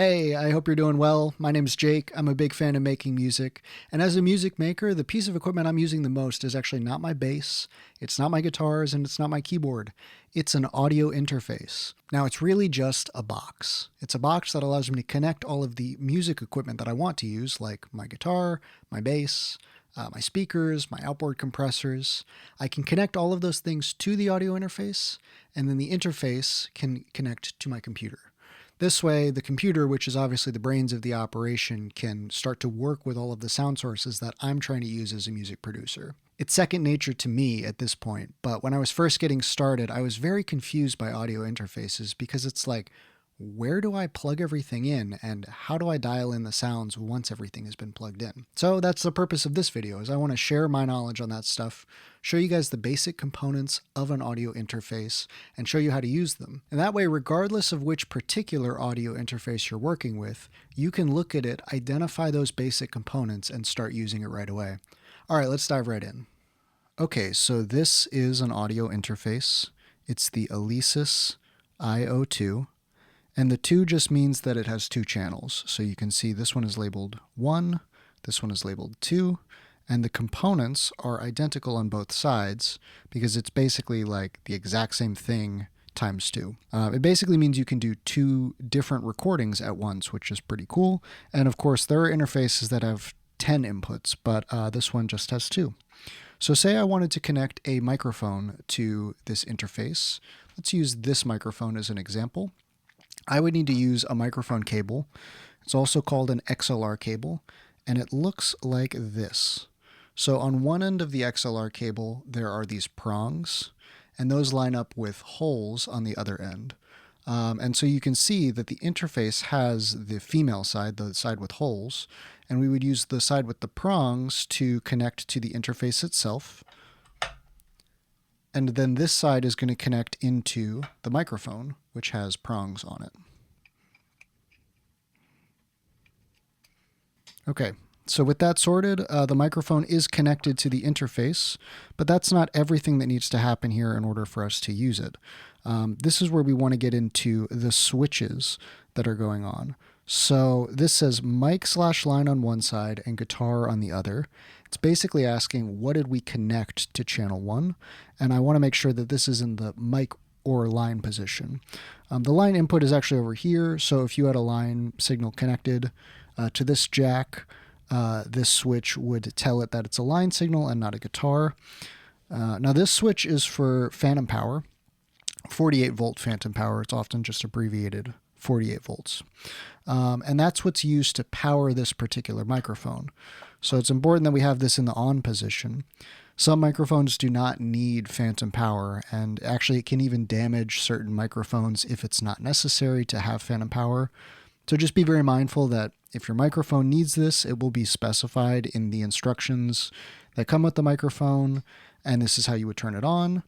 Hey, I hope you're doing well. My name's Jake. I'm a big fan of making music. And as a music maker, the piece of equipment I'm using the most is actually not my bass, it's not my guitars, and it's not my keyboard. It's an audio interface. Now, it's really just a box. It's a box that allows me to connect all of the music equipment that I want to use, like my guitar, my bass, my speakers, my outboard compressors. I can connect all of those things to the audio interface, and then the interface can connect to my computer. This way, the computer, which is obviously the brains of the operation, can start to work with all of the sound sources that I'm trying to use as a music producer. It's second nature to me at this point, but when I was first getting started, I was very confused by audio interfaces because it's like, where do I plug everything in and how do I dial in the sounds once everything has been plugged in? So that's the purpose of this video, is I want to share my knowledge on that stuff, show you guys the basic components of an audio interface, and show you how to use them. And that way, regardless of which particular audio interface you're working with, you can look at it, identify those basic components, and start using it right away. All right, let's dive right in. Okay, so this is an audio interface. It's the Alesis IO2. And the 2 just means that it has 2 channels. So you can see this one is labeled 1, this one is labeled 2, and the components are identical on both sides because it's basically like the exact same thing times 2. It basically means you can do 2 different recordings at once, which is pretty cool. And of course, there are interfaces that have 10 inputs, but this one just has 2. So say I wanted to connect a microphone to this interface. Let's use this microphone as an example. I would need to use a microphone cable. It's also called an XLR cable, and it looks like this. So on one end of the XLR cable, there are these prongs, and those line up with holes on the other end. And so you can see that the interface has the female side, the side with holes, and we would use the side with the prongs to connect to the interface itself. And then this side is going to connect into the microphone, which has prongs on it. Okay, so with that sorted, the microphone is connected to the interface, but that's not everything that needs to happen here in order for us to use it. This is where we want to get into the switches that are going on. So this says mic/line on one side and guitar on the other. It's basically asking, what did we connect to channel 1? And I want to make sure that this is in the mic or line position. The line input is actually over here, so if you had a line signal connected to this jack, this switch would tell it that it's a line signal and not a guitar. Now this switch is for phantom power, 48 volt phantom power. It's often just abbreviated 48 volts. And that's what's used to power this particular microphone. So it's important that we have this in the on position. Some microphones do not need phantom power, and actually it can even damage certain microphones if it's not necessary to have phantom power. So just be very mindful that if your microphone needs this, it will be specified in the instructions that come with the microphone, and this is how you would turn it on.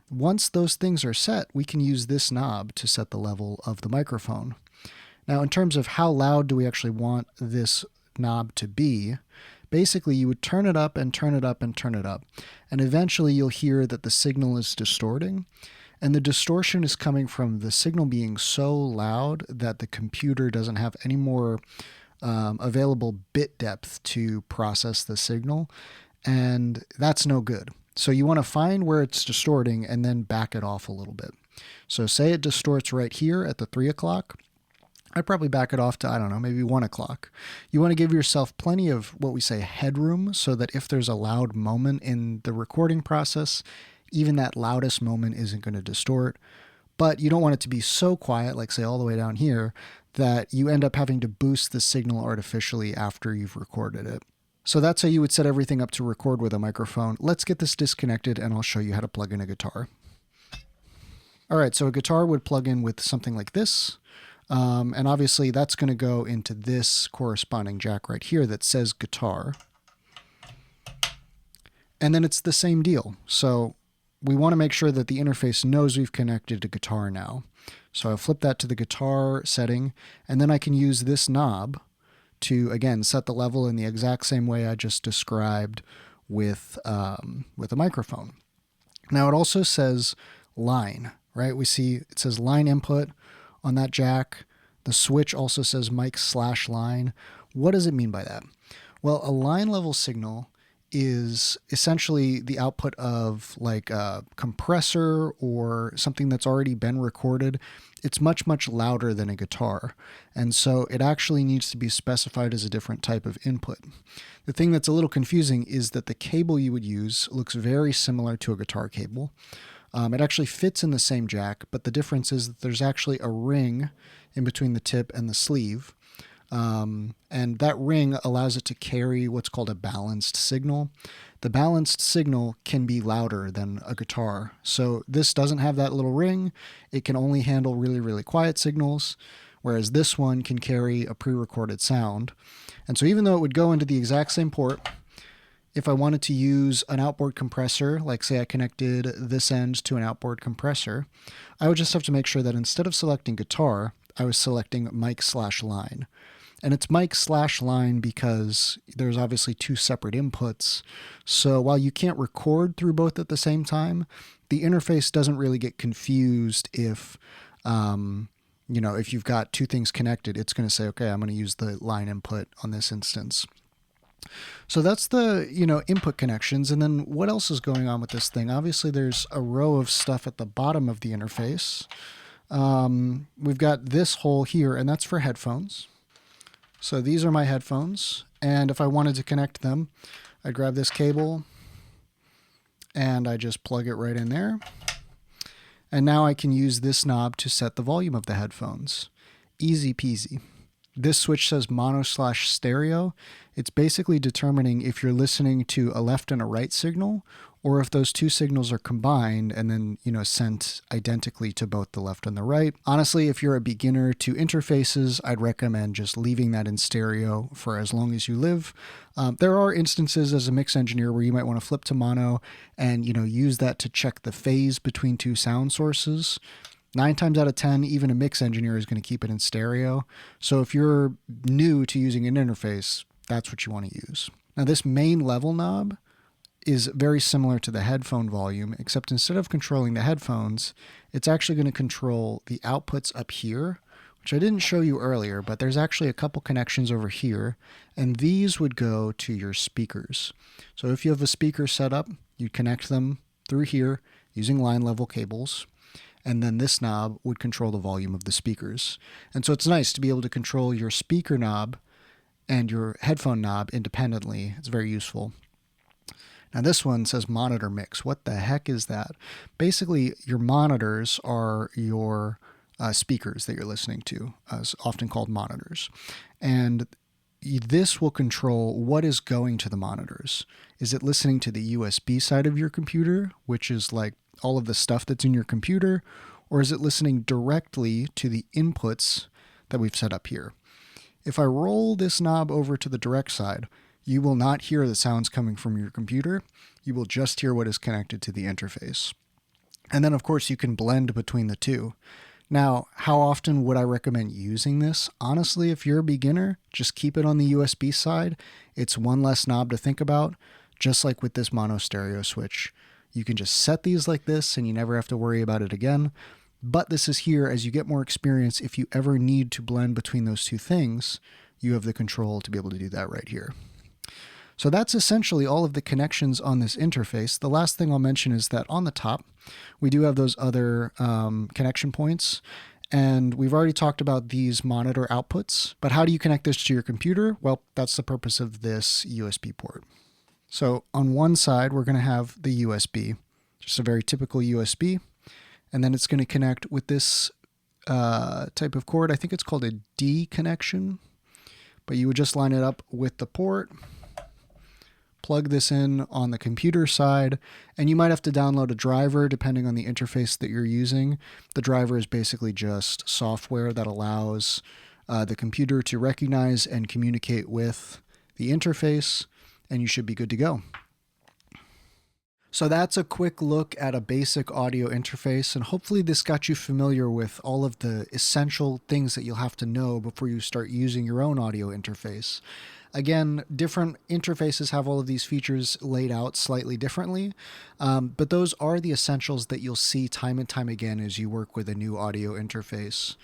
Once those things are set, we can use this knob to set the level of the microphone. Now, in terms of how loud do we actually want this knob to be, basically you would turn it up and turn it up and turn it up, and eventually you'll hear that the signal is distorting, and the distortion is coming from the signal being so loud that the computer doesn't have any more available bit depth to process the signal, and that's no good. So you want to find where it's distorting and then back it off a little bit. So say it distorts right here at the 3 o'clock. I'd probably back it off to, I don't know, maybe 1 o'clock. You want to give yourself plenty of what we say headroom so that if there's a loud moment in the recording process, even that loudest moment isn't going to distort. But you don't want it to be so quiet, like say all the way down here, that you end up having to boost the signal artificially after you've recorded it. So that's how you would set everything up to record with a microphone. Let's get this disconnected and I'll show you how to plug in a guitar. All right, so a guitar would plug in with something like this. And obviously that's going to go into this corresponding jack right here that says guitar. And then it's the same deal. So we want to make sure that the interface knows we've connected to guitar now. So I'll flip that to the guitar setting, and then I can use this knob to, again, set the level in the exact same way I just described with a microphone. Now it also says line, right? We see it says line input on that jack. The switch also says mic/line. What does it mean by that? Well, a line level signal is essentially the output of like a compressor or something that's already been recorded. It's much, much louder than a guitar. And so it actually needs to be specified as a different type of input. The thing that's a little confusing is that the cable you would use looks very similar to a guitar cable. It actually fits in the same jack, but the difference is that there's actually a ring in between the tip and the sleeve. And that ring allows it to carry what's called a balanced signal. The balanced signal can be louder than a guitar. So this doesn't have that little ring. It can only handle really, really quiet signals, whereas this one can carry a pre-recorded sound. And so even though it would go into the exact same port, if I wanted to use an outboard compressor, like say I connected this end to an outboard compressor, I would just have to make sure that instead of selecting guitar, I was selecting mic/line. And it's mic/line because there's obviously two separate inputs. So while you can't record through both at the same time, the interface doesn't really get confused if, if you've got two things connected. It's going to say, okay, I'm going to use the line input on this instance. So that's the, input connections. And then what else is going on with this thing? Obviously, there's a row of stuff at the bottom of the interface. We've got this hole here, and that's for headphones. So these are my headphones. And if I wanted to connect them, I'd grab this cable and I just plug it right in there. And now I can use this knob to set the volume of the headphones. Easy peasy. This switch says mono/stereo. It's basically determining if you're listening to a left and a right signal, or if those two signals are combined and then, sent identically to both the left and the right. Honestly, if you're a beginner to interfaces, I'd recommend just leaving that in stereo for as long as you live. There are instances as a mix engineer where you might want to flip to mono and, use that to check the phase between two sound sources. 9 times out of 10, even a mix engineer is going to keep it in stereo. So if you're new to using an interface, that's what you want to use. Now this main level knob is very similar to the headphone volume, except instead of controlling the headphones, it's actually going to control the outputs up here, which I didn't show you earlier, but there's actually a couple connections over here, and these would go to your speakers. So if you have a speaker set up, you connect them through here using line level cables. And then this knob would control the volume of the speakers. And so it's nice to be able to control your speaker knob and your headphone knob independently. It's very useful. Now this one says monitor mix. What the heck is that? Basically, your monitors are your speakers that you're listening to, often called monitors. And this will control what is going to the monitors. Is it listening to the USB side of your computer, which is like all of the stuff that's in your computer, or is it listening directly to the inputs that we've set up here? If I roll this knob over to the direct side, you will not hear the sounds coming from your computer. You will just hear what is connected to the interface. And then, of course, you can blend between the two. Now, how often would I recommend using this? Honestly, if you're a beginner, just keep it on the USB side. It's one less knob to think about, just like with this mono stereo switch. You can just set these like this and you never have to worry about it again. But this is here as you get more experience. If you ever need to blend between those two things, you have the control to be able to do that right here. So that's essentially all of the connections on this interface. The last thing I'll mention is that on the top, we do have those other connection points. And we've already talked about these monitor outputs. But how do you connect this to your computer? Well, that's the purpose of this USB port. So on one side, we're going to have the USB, just a very typical USB. And then it's going to connect with this type of cord. I think it's called a D connection. But you would just line it up with the port, plug this in on the computer side, and you might have to download a driver depending on the interface that you're using. The driver is basically just software that allows the computer to recognize and communicate with the interface, and you should be good to go. So that's a quick look at a basic audio interface, and hopefully this got you familiar with all of the essential things that you'll have to know before you start using your own audio interface. Again, different interfaces have all of these features laid out slightly differently, but those are the essentials that you'll see time and time again as you work with a new audio interface.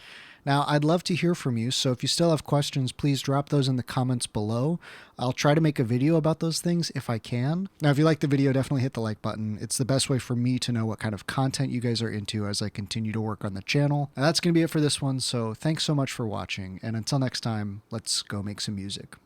Now, I'd love to hear from you, so if you still have questions, please drop those in the comments below. I'll try to make a video about those things if I can. Now, if you like the video, definitely hit the like button. It's the best way for me to know what kind of content you guys are into as I continue to work on the channel. And that's going to be it for this one, so thanks so much for watching, and until next time, let's go make some music.